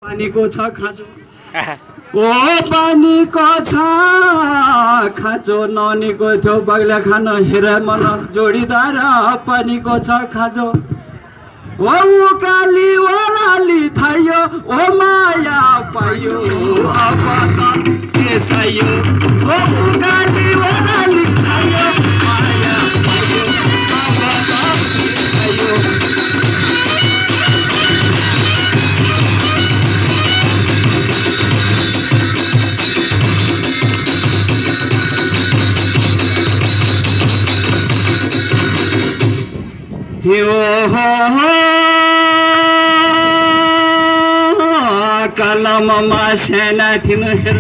पानी को छ खाँचो ओ पानी को छ खाँचो ननीको थियो बग्ला खान हेर मन जोडीदार पानी को छ खाँचो ओ उकाली ओराली थायो ओ माया पायो अब त के चाहियो ओ उकाली ओराली थायो माया पायो अब त के चाहियो कलममा सेना थिन हेर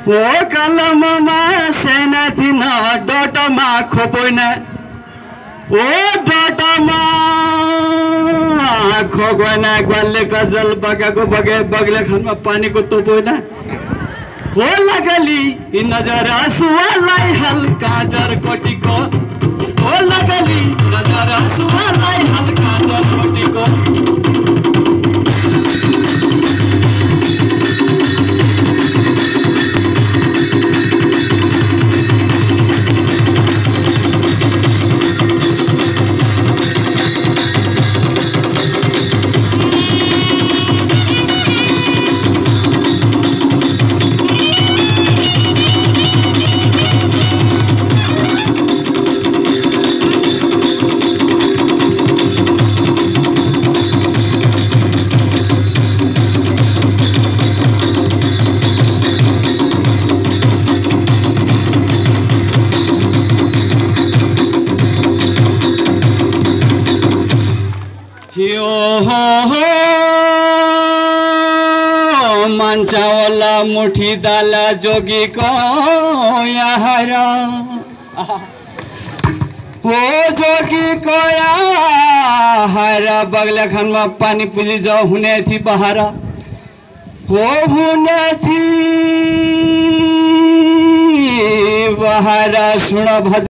ओ कलममा सेना थिन डटमा खोपोइन ओ डटमा खोगोइन ग्वालले गजल बगाको बगे बग्ले खानमा पानीको तोपोइन हो लगली नजर सुवालाई हल्का जर कोटीको ओ लगली नजर सुवालाई हल्का जर कोटीको मान्छावाला मुठी दाला जोगी को याहरा हो जोगी को याहरा बगला खानमा पानी पुली जाओ हुने थी बहारा हो हुने थी बहारा सुन भज